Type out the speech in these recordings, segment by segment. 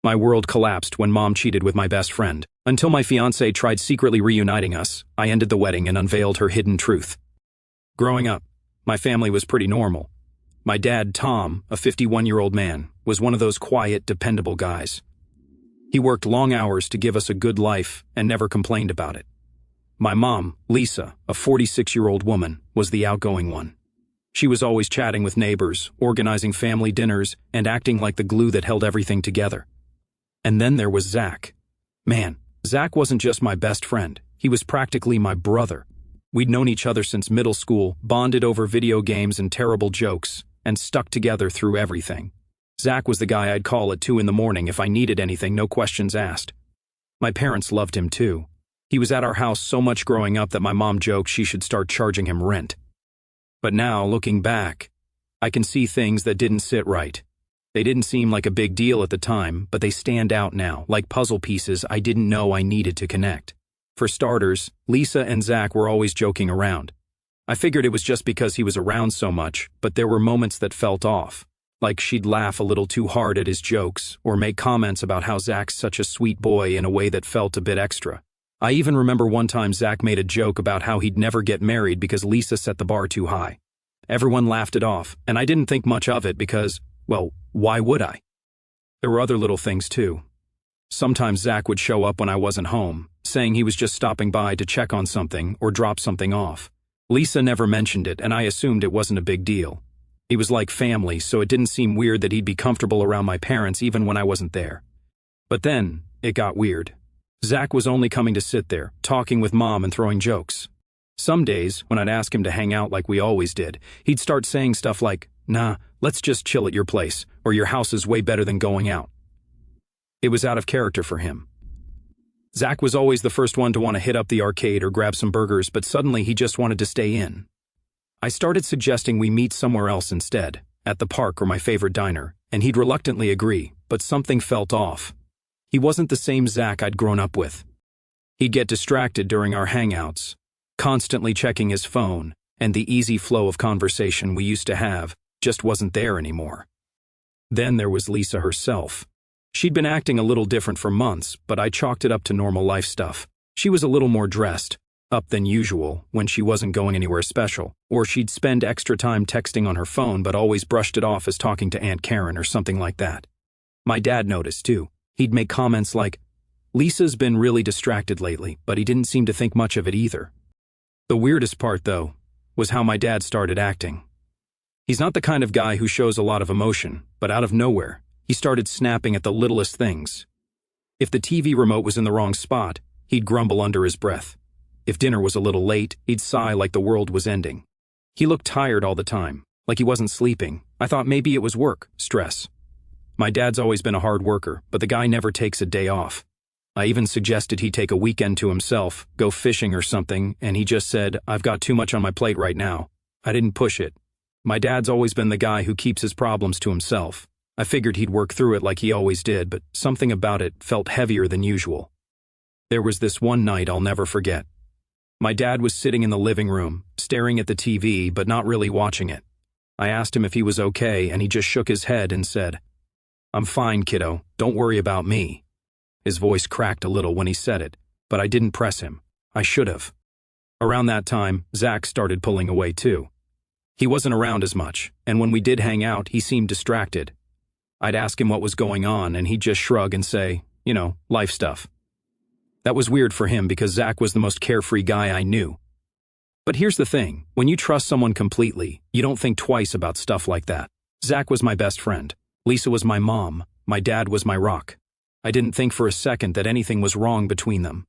My world collapsed when Mom cheated with my best friend. Until my fiancée tried secretly reuniting us, I ended the wedding and unveiled her hidden truth. Growing up, my family was pretty normal. My dad, Tom, a 51-year-old man, was one of those quiet, dependable guys. He worked long hours to give us a good life and never complained about it. My mom, Lisa, a 46-year-old woman, was the outgoing one. She was always chatting with neighbors, organizing family dinners, and acting like the glue that held everything together. And then there was Zach. Man, Zach wasn't just my best friend. He was practically my brother. We'd known each other since middle school, bonded over video games and terrible jokes, and stuck together through everything. Zach was the guy I'd call at 2 a.m. if I needed anything, no questions asked. My parents loved him too. He was at our house so much growing up that my mom joked she should start charging him rent. But now, looking back, I can see things that didn't sit right. They didn't seem like a big deal at the time, but they stand out now, like puzzle pieces I didn't know I needed to connect. For starters, Lisa and Zach were always joking around. I figured it was just because he was around so much, but there were moments that felt off. Like she'd laugh a little too hard at his jokes, or make comments about how Zach's such a sweet boy in a way that felt a bit extra. I even remember one time Zach made a joke about how he'd never get married because Lisa set the bar too high. Everyone laughed it off, and I didn't think much of it because, well, why would I? There were other little things too. Sometimes Zach would show up when I wasn't home, saying he was just stopping by to check on something or drop something off. Lisa never mentioned it, and I assumed it wasn't a big deal. He was like family, so it didn't seem weird that he'd be comfortable around my parents even when I wasn't there. But then, it got weird. Zach was only coming to sit there, talking with Mom and throwing jokes. Some days, when I'd ask him to hang out like we always did, he'd start saying stuff like, "Nah, let's just chill at your place, or your house is way better than going out." It was out of character for him. Zach was always the first one to want to hit up the arcade or grab some burgers, but suddenly he just wanted to stay in. I started suggesting we meet somewhere else instead, at the park or my favorite diner, and he'd reluctantly agree, but something felt off. He wasn't the same Zach I'd grown up with. He'd get distracted during our hangouts, constantly checking his phone, and the easy flow of conversation we used to have just wasn't there anymore. Then there was Lisa herself. She'd been acting a little different for months, but I chalked it up to normal life stuff. She was a little more dressed up than usual when she wasn't going anywhere special, or she'd spend extra time texting on her phone but always brushed it off as talking to Aunt Karen or something like that. My dad noticed too. He'd make comments like, "Lisa's been really distracted lately," but he didn't seem to think much of it either. The weirdest part, though, was how my dad started acting. He's not the kind of guy who shows a lot of emotion, but out of nowhere, he started snapping at the littlest things. If the TV remote was in the wrong spot, he'd grumble under his breath. If dinner was a little late, he'd sigh like the world was ending. He looked tired all the time, like he wasn't sleeping. I thought maybe it was work, stress. My dad's always been a hard worker, but the guy never takes a day off. I even suggested he take a weekend to himself, go fishing or something, and he just said, "I've got too much on my plate right now." I didn't push it. My dad's always been the guy who keeps his problems to himself. I figured he'd work through it like he always did, but something about it felt heavier than usual. There was this one night I'll never forget. My dad was sitting in the living room, staring at the TV but not really watching it. I asked him if he was okay, and he just shook his head and said, "I'm fine, kiddo. Don't worry about me." His voice cracked a little when he said it, but I didn't press him. I should have. Around that time, Zach started pulling away too. He wasn't around as much, and when we did hang out, he seemed distracted. I'd ask him what was going on, and he'd just shrug and say, life stuff. That was weird for him because Zach was the most carefree guy I knew. But here's the thing, when you trust someone completely, you don't think twice about stuff like that. Zach was my best friend. Lisa was my mom. My dad was my rock. I didn't think for a second that anything was wrong between them.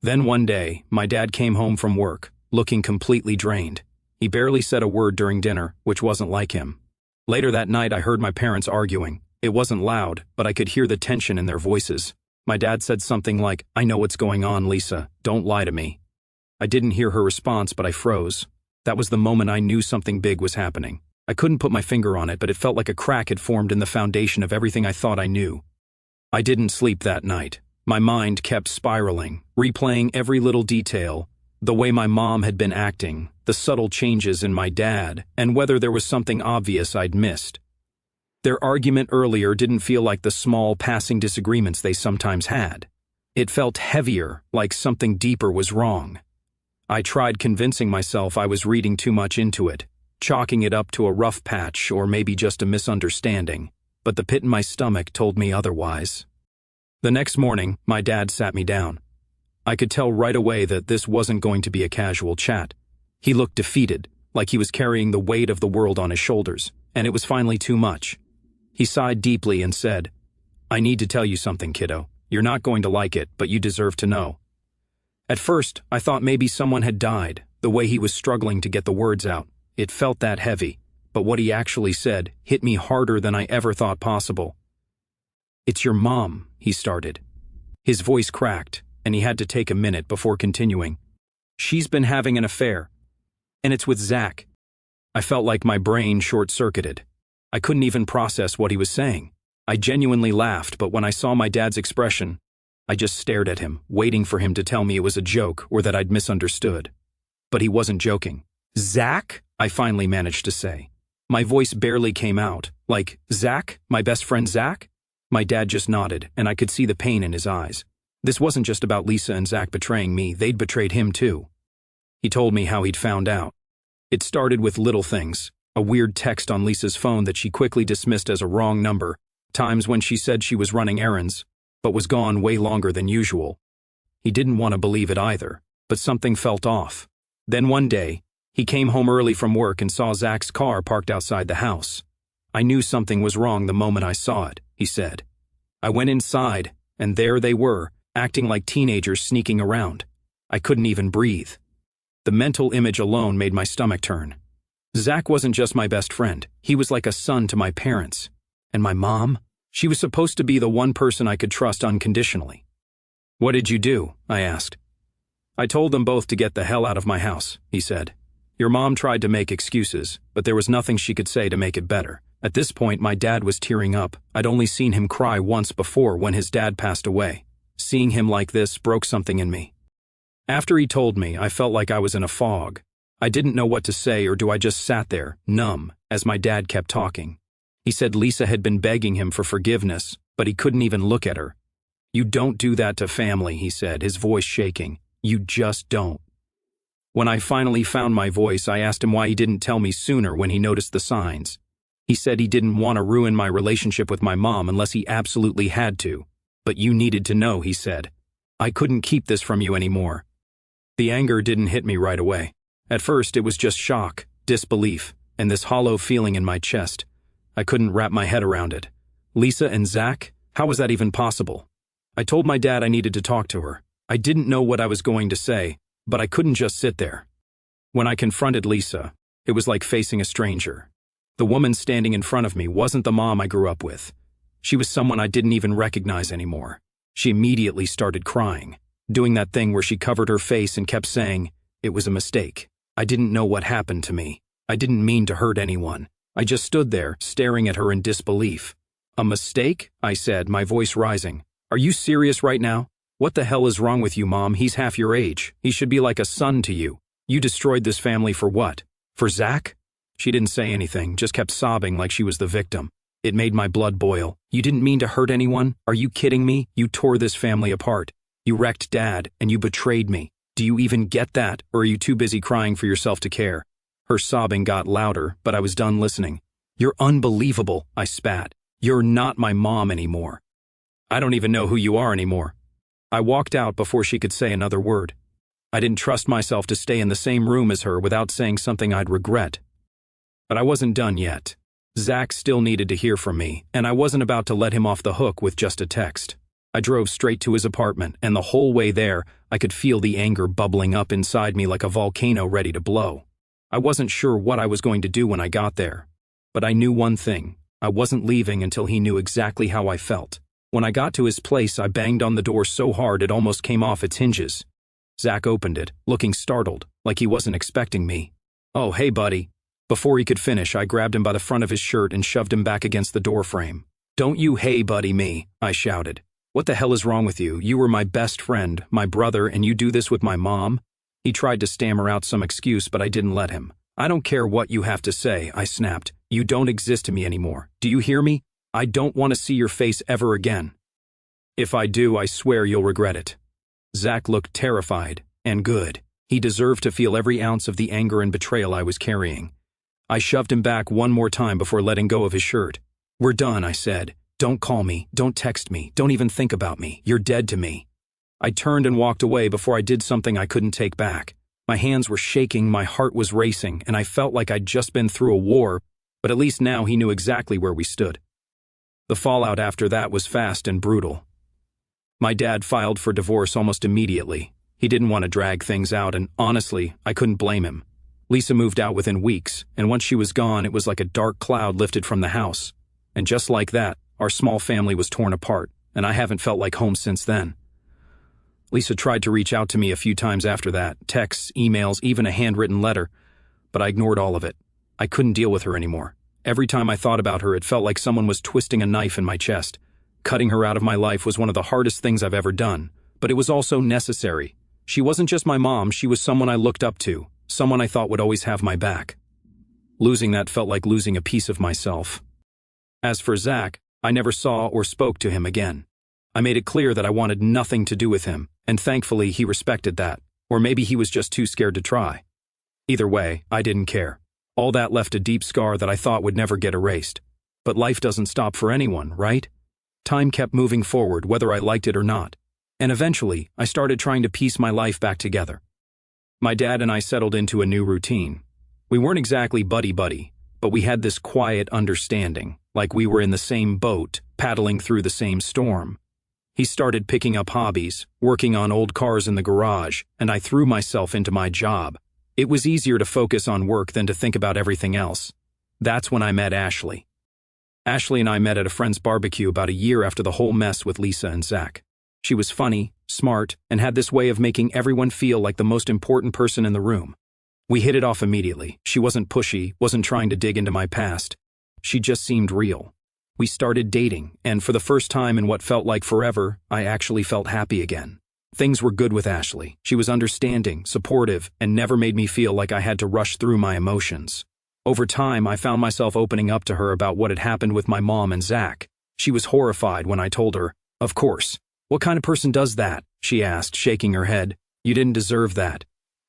Then one day, my dad came home from work, looking completely drained. He barely said a word during dinner, which wasn't like him. Later that night, I heard my parents arguing. It wasn't loud, but I could hear the tension in their voices. My dad said something like, "I know what's going on, Lisa. Don't lie to me." I didn't hear her response, but I froze. That was the moment I knew something big was happening. I couldn't put my finger on it, but it felt like a crack had formed in the foundation of everything I thought I knew. I didn't sleep that night. My mind kept spiraling, replaying every little detail, the way my mom had been acting, the subtle changes in my dad, and whether there was something obvious I'd missed. Their argument earlier didn't feel like the small, passing disagreements they sometimes had. It felt heavier, like something deeper was wrong. I tried convincing myself I was reading too much into it, chalking it up to a rough patch or maybe just a misunderstanding, but the pit in my stomach told me otherwise. The next morning, my dad sat me down. I could tell right away that this wasn't going to be a casual chat. He looked defeated, like he was carrying the weight of the world on his shoulders, and it was finally too much. He sighed deeply and said, "I need to tell you something, kiddo. You're not going to like it, but you deserve to know." At first, I thought maybe someone had died, the way he was struggling to get the words out. It felt that heavy, but what he actually said hit me harder than I ever thought possible. "It's your mom," he started. His voice cracked, and he had to take a minute before continuing. "She's been having an affair, and it's with Zach." I felt like my brain short-circuited. I couldn't even process what he was saying. I genuinely laughed, but when I saw my dad's expression, I just stared at him, waiting for him to tell me it was a joke or that I'd misunderstood. But he wasn't joking. "Zach?" I finally managed to say. My voice barely came out. Like, "Zach? My best friend Zach?" My dad just nodded, and I could see the pain in his eyes. This wasn't just about Lisa and Zach betraying me, they'd betrayed him too. He told me how he'd found out. It started with little things, a weird text on Lisa's phone that she quickly dismissed as a wrong number, times when she said she was running errands, but was gone way longer than usual. He didn't want to believe it either, but something felt off. Then one day, he came home early from work and saw Zach's car parked outside the house. "I knew something was wrong the moment I saw it," he said. "I went inside, and there they were, acting like teenagers sneaking around. I couldn't even breathe." The mental image alone made my stomach turn. Zach wasn't just my best friend, he was like a son to my parents. And my mom? She was supposed to be the one person I could trust unconditionally. "What did you do?" I asked. "I told them both to get the hell out of my house," he said. "Your mom tried to make excuses, but there was nothing she could say to make it better." At this point, my dad was tearing up. I'd only seen him cry once before when his dad passed away. Seeing him like this broke something in me. After he told me, I felt like I was in a fog. I didn't know what to say, or I just sat there, numb, as my dad kept talking. He said Lisa had been begging him for forgiveness, but he couldn't even look at her. "You don't do that to family," he said, his voice shaking. "You just don't." When I finally found my voice, I asked him why he didn't tell me sooner when he noticed the signs. He said he didn't want to ruin my relationship with my mom unless he absolutely had to. "But you needed to know," he said. "I couldn't keep this from you anymore." The anger didn't hit me right away. At first, it was just shock, disbelief, and this hollow feeling in my chest. I couldn't wrap my head around it. Lisa and Zach? How was that even possible? I told my dad I needed to talk to her. I didn't know what I was going to say, but I couldn't just sit there. When I confronted Lisa, it was like facing a stranger. The woman standing in front of me wasn't the mom I grew up with. She was someone I didn't even recognize anymore. She immediately started crying, doing that thing where she covered her face and kept saying, "It was a mistake. I didn't know what happened to me. I didn't mean to hurt anyone." I just stood there, staring at her in disbelief. "A mistake?" I said, my voice rising. "Are you serious right now? What the hell is wrong with you, Mom? He's half your age. He should be like a son to you. You destroyed this family for what? For Zach?" She didn't say anything, just kept sobbing like she was the victim. It made my blood boil. "You didn't mean to hurt anyone? Are you kidding me? You tore this family apart. You wrecked Dad, and you betrayed me. Do you even get that, or are you too busy crying for yourself to care?" Her sobbing got louder, but I was done listening. "You're unbelievable," I spat. "You're not my mom anymore. I don't even know who you are anymore." I walked out before she could say another word. I didn't trust myself to stay in the same room as her without saying something I'd regret. But I wasn't done yet. Zach still needed to hear from me, and I wasn't about to let him off the hook with just a text. I drove straight to his apartment, and the whole way there, I could feel the anger bubbling up inside me like a volcano ready to blow. I wasn't sure what I was going to do when I got there. But I knew one thing. I wasn't leaving until he knew exactly how I felt. When I got to his place, I banged on the door so hard it almost came off its hinges. Zach opened it, looking startled, like he wasn't expecting me. "Oh, hey, buddy." Before he could finish, I grabbed him by the front of his shirt and shoved him back against the doorframe. "Don't you hey buddy me," I shouted. "What the hell is wrong with you? You were my best friend, my brother, and you do this with my mom?" He tried to stammer out some excuse, but I didn't let him. "I don't care what you have to say," I snapped. You don't exist to me anymore. Do you hear me? I don't want to see your face ever again. If I do, I swear you'll regret it." Zach looked terrified, and good. He deserved to feel every ounce of the anger and betrayal I was carrying. I shoved him back one more time before letting go of his shirt. "We're done," I said. "Don't call me, don't text me, don't even think about me. You're dead to me." I turned and walked away before I did something I couldn't take back. My hands were shaking, my heart was racing, and I felt like I'd just been through a war, but at least now he knew exactly where we stood. The fallout after that was fast and brutal. My dad filed for divorce almost immediately. He didn't want to drag things out, and honestly, I couldn't blame him. Lisa moved out within weeks, and once she was gone, it was like a dark cloud lifted from the house. And just like that, our small family was torn apart, and I haven't felt like home since then. Lisa tried to reach out to me a few times after that, texts, emails, even a handwritten letter, but I ignored all of it. I couldn't deal with her anymore. Every time I thought about her, it felt like someone was twisting a knife in my chest. Cutting her out of my life was one of the hardest things I've ever done, but it was also necessary. She wasn't just my mom, she was someone I looked up to, someone I thought would always have my back. Losing that felt like losing a piece of myself. As for Zach, I never saw or spoke to him again. I made it clear that I wanted nothing to do with him, and thankfully he respected that, or maybe he was just too scared to try. Either way, I didn't care. All that left a deep scar that I thought would never get erased. But life doesn't stop for anyone, right? Time kept moving forward, whether I liked it or not. And eventually, I started trying to piece my life back together. My dad and I settled into a new routine. We weren't exactly buddy-buddy, but we had this quiet understanding, like we were in the same boat, paddling through the same storm. He started picking up hobbies, working on old cars in the garage, and I threw myself into my job. It was easier to focus on work than to think about everything else. That's when I met Ashley. Ashley and I met at a friend's barbecue about a year after the whole mess with Lisa and Zach. She was funny, smart, and had this way of making everyone feel like the most important person in the room. We hit it off immediately. She wasn't pushy, wasn't trying to dig into my past. She just seemed real. We started dating, and for the first time in what felt like forever, I actually felt happy again. Things were good with Ashley. She was understanding, supportive, and never made me feel like I had to rush through my emotions. Over time, I found myself opening up to her about what had happened with my mom and Zach. She was horrified when I told her, "Of course. What kind of person does that?" she asked, shaking her head. "You didn't deserve that."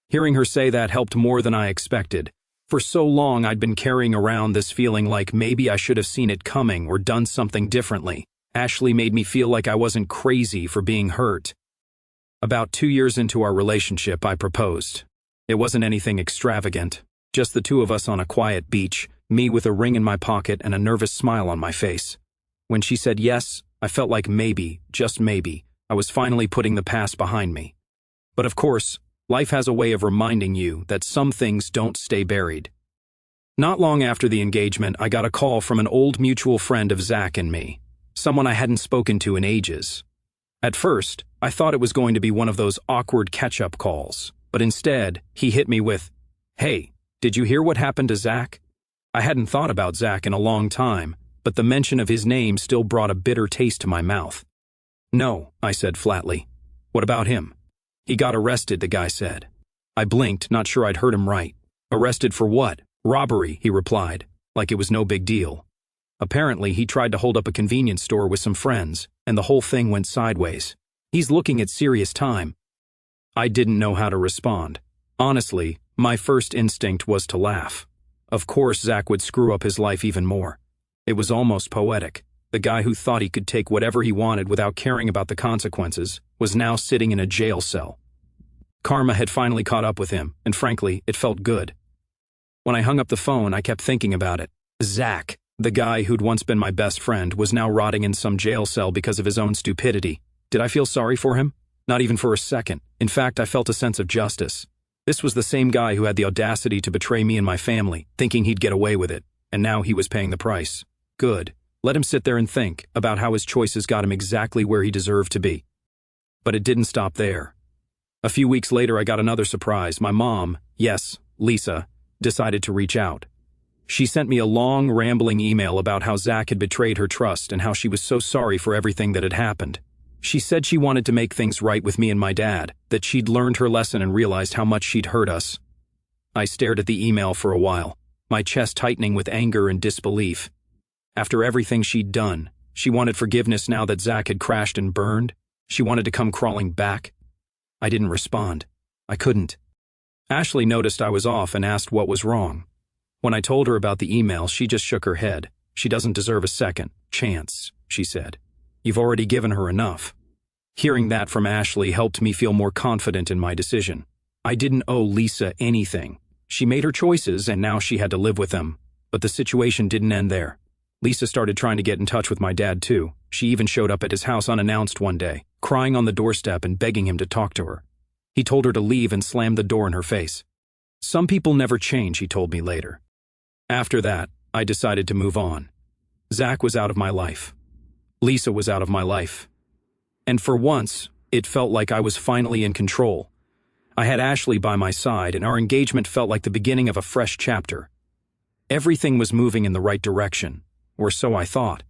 Hearing her say that helped more than I expected. For so long, I'd been carrying around this feeling like maybe I should have seen it coming or done something differently. Ashley made me feel like I wasn't crazy for being hurt. About 2 years into our relationship, I proposed. It wasn't anything extravagant, just the two of us on a quiet beach, me with a ring in my pocket and a nervous smile on my face. When she said yes, I felt like maybe, just maybe, I was finally putting the past behind me. But of course, life has a way of reminding you that some things don't stay buried. Not long after the engagement, I got a call from an old mutual friend of Zach and me, someone I hadn't spoken to in ages. At first, I thought it was going to be one of those awkward catch-up calls, but instead, he hit me with, "Hey, did you hear what happened to Zach?" I hadn't thought about Zach in a long time, but the mention of his name still brought a bitter taste to my mouth. "No," I said flatly. "What about him?" "He got arrested," the guy said. I blinked, not sure I'd heard him right. "Arrested for what?" "Robbery," he replied, like it was no big deal. Apparently, he tried to hold up a convenience store with some friends, and the whole thing went sideways. He's looking at serious time. I didn't know how to respond. Honestly, my first instinct was to laugh. Of course, Zach would screw up his life even more. It was almost poetic. The guy who thought he could take whatever he wanted without caring about the consequences was now sitting in a jail cell. Karma had finally caught up with him, and frankly, it felt good. When I hung up the phone, I kept thinking about it. Zach, the guy who'd once been my best friend, was now rotting in some jail cell because of his own stupidity. Did I feel sorry for him? Not even for a second. In fact, I felt a sense of justice. This was the same guy who had the audacity to betray me and my family, thinking he'd get away with it, and now he was paying the price. Good. Let him sit there and think about how his choices got him exactly where he deserved to be. But it didn't stop there. A few weeks later, I got another surprise. My mom, yes, Lisa, decided to reach out. She sent me a long, rambling email about how Zach had betrayed her trust and how she was so sorry for everything that had happened. She said she wanted to make things right with me and my dad, that she'd learned her lesson and realized how much she'd hurt us. I stared at the email for a while. my chest tightening with anger and disbelief. After everything she'd done, she wanted forgiveness now that Zach had crashed and burned. She wanted to come crawling back. I didn't respond. I couldn't. Ashley noticed I was off and asked what was wrong. When I told her about the email, she just shook her head. She doesn't deserve a second chance, she said. You've already given her enough. Hearing that from Ashley helped me feel more confident in my decision. I didn't owe Lisa anything. She made her choices and now she had to live with them. But the situation didn't end there. Lisa started trying to get in touch with my dad too. She even showed up at his house unannounced one day, crying on the doorstep and begging him to talk to her. He told her to leave and slammed the door in her face. Some people never change, he told me later. After that, I decided to move on. Zach was out of my life. Lisa was out of my life. And for once, it felt like I was finally in control. I had Ashley by my side, and our engagement felt like the beginning of a fresh chapter. Everything was moving in the right direction, or so I thought.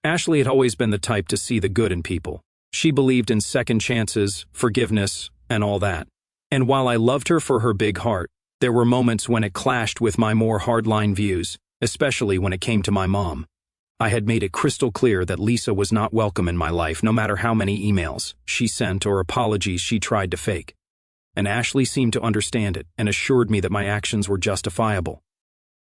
Ashley had always been the type to see the good in people. She believed in second chances, forgiveness, and all that. And while I loved her for her big heart, there were moments when it clashed with my more hardline views, especially when it came to my mom. I had made it crystal clear that Lisa was not welcome in my life, no matter how many emails she sent or apologies she tried to fake. And Ashley seemed to understand it and assured me that my actions were justifiable.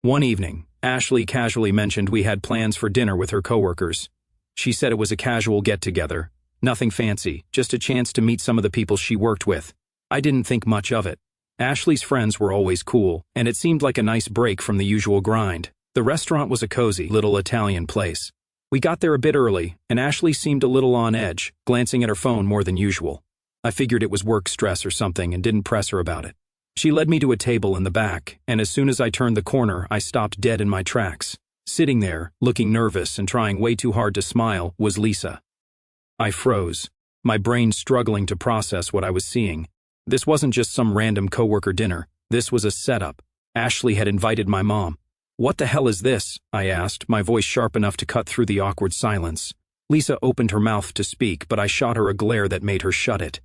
One evening, Ashley casually mentioned we had plans for dinner with her coworkers. She said it was a casual get-together, nothing fancy, just a chance to meet some of the people she worked with. I didn't think much of it. Ashley's friends were always cool, and it seemed like a nice break from the usual grind. The restaurant was a cozy, little Italian place. We got there a bit early, and Ashley seemed a little on edge, glancing at her phone more than usual. I figured it was work stress or something and didn't press her about it. She led me to a table in the back, and as soon as I turned the corner, I stopped dead in my tracks. Sitting there, looking nervous and trying way too hard to smile, was Lisa. I froze, my brain struggling to process what I was seeing. This wasn't just some random coworker dinner. This was a setup. Ashley had invited my mom. "What the hell is this?" I asked, my voice sharp enough to cut through the awkward silence. Lisa opened her mouth to speak, but I shot her a glare that made her shut it.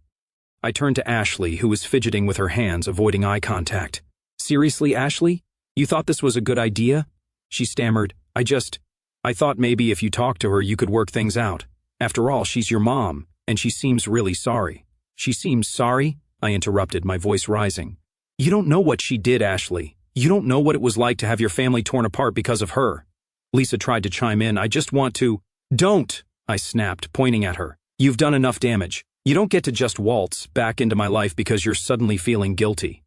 I turned to Ashley, who was fidgeting with her hands, avoiding eye contact. "Seriously, Ashley? You thought this was a good idea?" She stammered. I thought maybe if you talked to her you could work things out. After all, she's your mom, and she seems really sorry." "She seems sorry?" I interrupted, my voice rising. "You don't know what she did, Ashley. You don't know what it was like to have your family torn apart because of her." Lisa tried to chime in. "I just want to—" "Don't!" I snapped, pointing at her. "You've done enough damage. You don't get to just waltz back into my life because you're suddenly feeling guilty."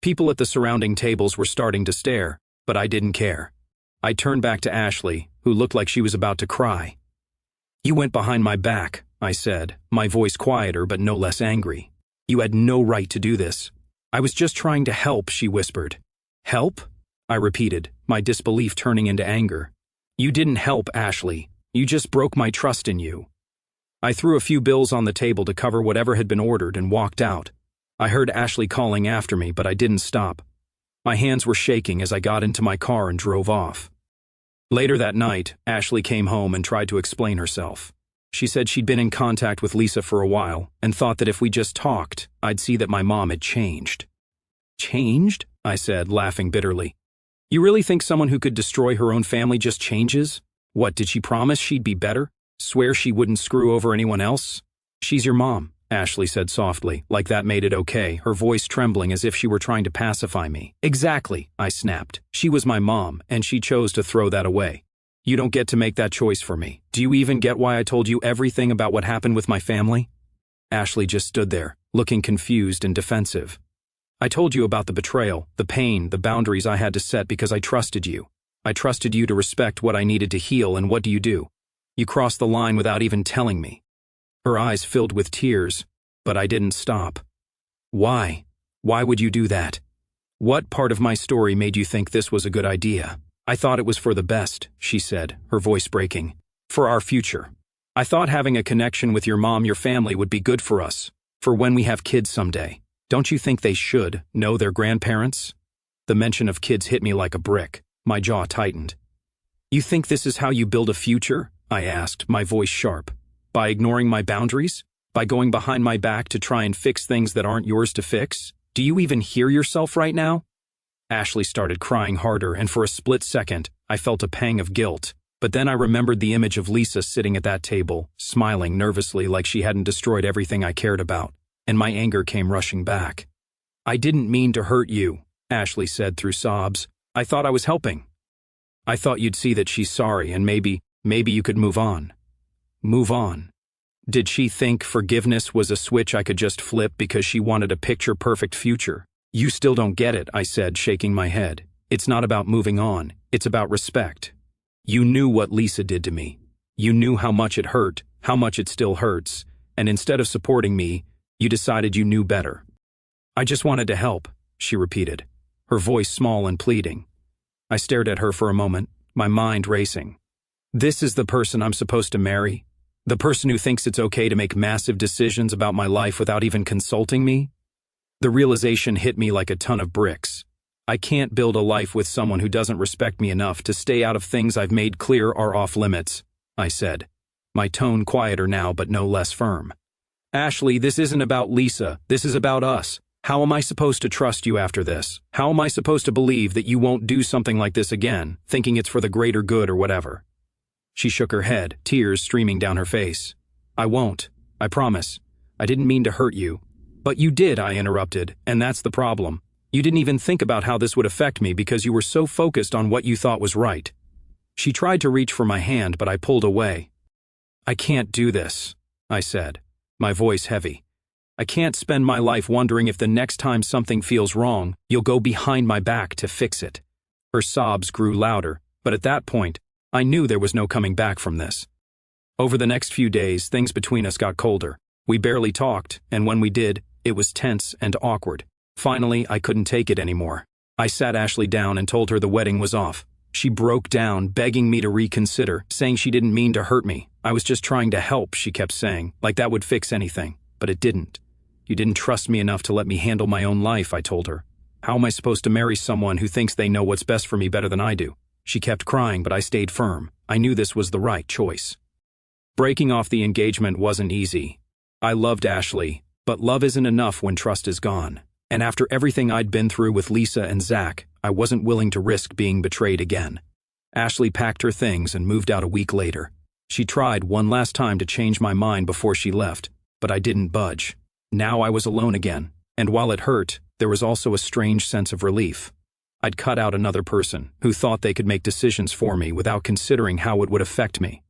People at the surrounding tables were starting to stare, but I didn't care. I turned back to Ashley, who looked like she was about to cry. "You went behind my back," I said, my voice quieter but no less angry. "You had no right to do this." "I was just trying to help," she whispered. "Help?" I repeated, my disbelief turning into anger. "You didn't help, Ashley. You just broke my trust in you." I threw a few bills on the table to cover whatever had been ordered and walked out. I heard Ashley calling after me, but I didn't stop. My hands were shaking as I got into my car and drove off. Later that night, Ashley came home and tried to explain herself. She said she'd been in contact with Lisa for a while and thought that if we just talked, I'd see that my mom had changed. "Changed?" I said, laughing bitterly. "You really think someone who could destroy her own family just changes? What, did she promise she'd be better? Swear she wouldn't screw over anyone else?" "She's your mom," Ashley said softly, like that made it okay, her voice trembling as if she were trying to pacify me. "Exactly," I snapped. "She was my mom, and she chose to throw that away. You don't get to make that choice for me. Do you even get why I told you everything about what happened with my family?" Ashley just stood there, looking confused and defensive. "I told you about the betrayal, the pain, the boundaries I had to set because I trusted you. I trusted you to respect what I needed to heal, and what do? You crossed the line without even telling me." Her eyes filled with tears, but I didn't stop. "Why? Why would you do that? What part of my story made you think this was a good idea?" "I thought it was for the best," she said, her voice breaking. "For our future. I thought having a connection with your mom, your family, would be good for us, for when we have kids someday. Don't you think they should know their grandparents?" The mention of kids hit me like a brick. My jaw tightened. "You think this is how you build a future?" I asked, my voice sharp. "By ignoring my boundaries? By going behind my back to try and fix things that aren't yours to fix? Do you even hear yourself right now?" Ashley started crying harder, and for a split second, I felt a pang of guilt. But then I remembered the image of Lisa sitting at that table, smiling nervously like she hadn't destroyed everything I cared about, and my anger came rushing back. "I didn't mean to hurt you," Ashley said through sobs. "I thought I was helping. I thought you'd see that she's sorry and maybe you could move on." Move on. Did she think forgiveness was a switch I could just flip because she wanted a picture-perfect future? "You still don't get it," I said, shaking my head. "It's not about moving on, it's about respect. You knew what Lisa did to me. You knew how much it hurt, how much it still hurts, and instead of supporting me, you decided you knew better." "I just wanted to help," she repeated, her voice small and pleading. I stared at her for a moment, my mind racing. This is the person I'm supposed to marry? The person who thinks it's okay to make massive decisions about my life without even consulting me? The realization hit me like a ton of bricks. I can't build a life with someone who doesn't respect me enough to stay out of things I've made clear are off limits, I said, my tone quieter now but no less firm. "Ashley, this isn't about Lisa, this is about us. How am I supposed to trust you after this? How am I supposed to believe that you won't do something like this again, thinking it's for the greater good or whatever?" She shook her head, tears streaming down her face. "I won't. I promise. I didn't mean to hurt you." "But you did," I interrupted, "and that's the problem. You didn't even think about how this would affect me because you were so focused on what you thought was right." She tried to reach for my hand, but I pulled away. "I can't do this," I said, my voice heavy. "I can't spend my life wondering if the next time something feels wrong, you'll go behind my back to fix it." Her sobs grew louder, but at that point, I knew there was no coming back from this. Over the next few days, things between us got colder. We barely talked, and when we did, it was tense and awkward. Finally, I couldn't take it anymore. I sat Ashley down and told her the wedding was off. She broke down, begging me to reconsider, saying she didn't mean to hurt me. "I was just trying to help," she kept saying, like that would fix anything. But it didn't. "You didn't trust me enough to let me handle my own life," I told her. "How am I supposed to marry someone who thinks they know what's best for me better than I do?" She kept crying, but I stayed firm. I knew this was the right choice. Breaking off the engagement wasn't easy. I loved Ashley, but love isn't enough when trust is gone. And after everything I'd been through with Lisa and Zach, I wasn't willing to risk being betrayed again. Ashley packed her things and moved out a week later. She tried one last time to change my mind before she left, but I didn't budge. Now I was alone again, and while it hurt, there was also a strange sense of relief. I'd cut out another person who thought they could make decisions for me without considering how it would affect me.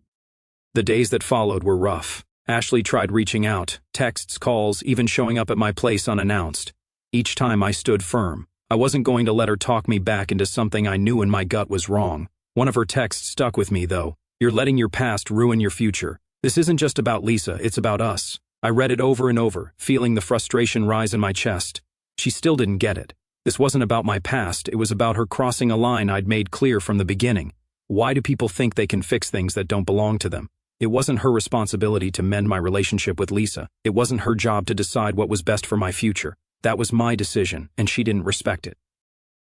The days that followed were rough. Ashley tried reaching out, texts, calls, even showing up at my place unannounced. Each time I stood firm. I wasn't going to let her talk me back into something I knew in my gut was wrong. One of her texts stuck with me, though. "You're letting your past ruin your future. This isn't just about Lisa, it's about us." I read it over and over, feeling the frustration rise in my chest. She still didn't get it. This wasn't about my past, it was about her crossing a line I'd made clear from the beginning. Why do people think they can fix things that don't belong to them? It wasn't her responsibility to mend my relationship with Lisa. It wasn't her job to decide what was best for my future. That was my decision, and she didn't respect it.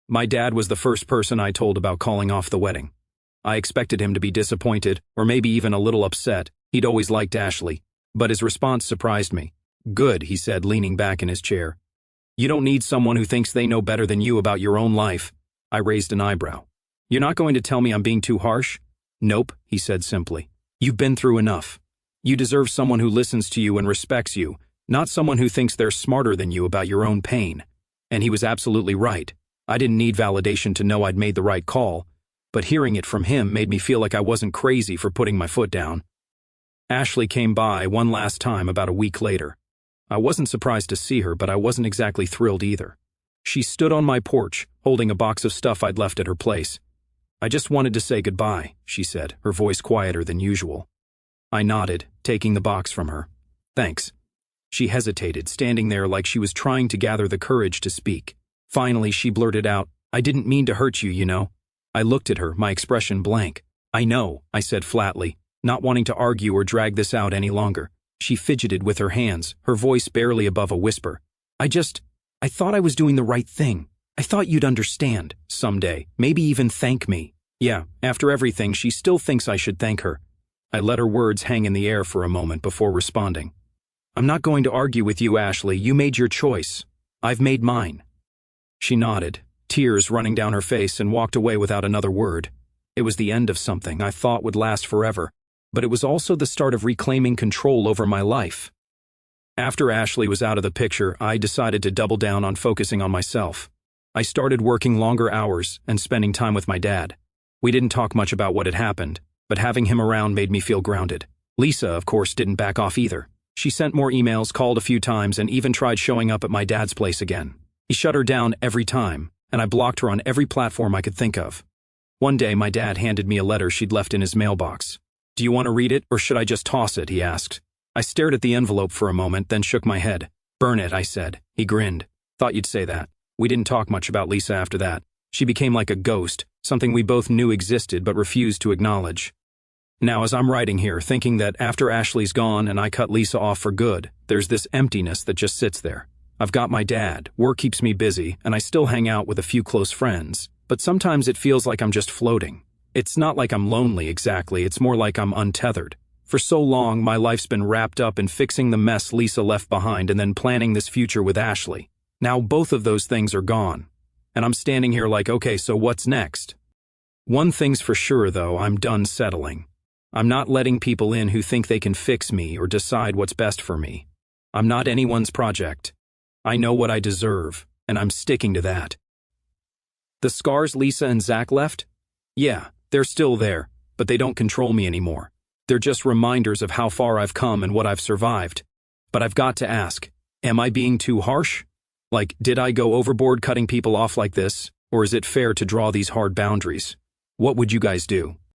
My dad was the first person I told about calling off the wedding. I expected him to be disappointed, or maybe even a little upset. He'd always liked Ashley. But his response surprised me. "Good," he said, leaning back in his chair. "You don't need someone who thinks they know better than you about your own life." I raised an eyebrow. "You're not going to tell me I'm being too harsh?" "Nope," he said simply. "You've been through enough. You deserve someone who listens to you and respects you, not someone who thinks they're smarter than you about your own pain." And he was absolutely right. I didn't need validation to know I'd made the right call, but hearing it from him made me feel like I wasn't crazy for putting my foot down. Ashley came by one last time about a week later. I wasn't surprised to see her, but I wasn't exactly thrilled either. She stood on my porch, holding a box of stuff I'd left at her place. "I just wanted to say goodbye," she said, her voice quieter than usual. I nodded, taking the box from her. "Thanks." She hesitated, standing there like she was trying to gather the courage to speak. Finally, she blurted out, "I didn't mean to hurt you, you know." I looked at her, my expression blank. "I know," I said flatly, not wanting to argue or drag this out any longer. She fidgeted with her hands, her voice barely above a whisper. I thought I was doing the right thing. I thought you'd understand, someday, maybe even thank me." Yeah, after everything, she still thinks I should thank her. I let her words hang in the air for a moment before responding. "I'm not going to argue with you, Ashley. You made your choice. I've made mine." She nodded, tears running down her face, and walked away without another word. It was the end of something I thought would last forever, but it was also the start of reclaiming control over my life. After Ashley was out of the picture, I decided to double down on focusing on myself. I started working longer hours and spending time with my dad. We didn't talk much about what had happened, but having him around made me feel grounded. Lisa, of course, didn't back off either. She sent more emails, called a few times, and even tried showing up at my dad's place again. He shut her down every time, and I blocked her on every platform I could think of. One day, my dad handed me a letter she'd left in his mailbox. "Do you want to read it, or should I just toss it?" he asked. I stared at the envelope for a moment, then shook my head. "Burn it," I said. He grinned. "Thought you'd say that." We didn't talk much about Lisa after that. She became like a ghost, something we both knew existed but refused to acknowledge. Now, as I'm writing here, thinking that after Ashley's gone and I cut Lisa off for good, there's this emptiness that just sits there. I've got my dad, work keeps me busy, and I still hang out with a few close friends, but sometimes it feels like I'm just floating. It's not like I'm lonely exactly, it's more like I'm untethered. For so long, my life's been wrapped up in fixing the mess Lisa left behind and then planning this future with Ashley. Now both of those things are gone, and I'm standing here like, okay, so what's next? One thing's for sure, though, I'm done settling. I'm not letting people in who think they can fix me or decide what's best for me. I'm not anyone's project. I know what I deserve, and I'm sticking to that. The scars Lisa and Zach left? Yeah, they're still there, but they don't control me anymore. They're just reminders of how far I've come and what I've survived. But I've got to ask, am I being too harsh? Like, did I go overboard cutting people off like this, or is it fair to draw these hard boundaries? What would you guys do?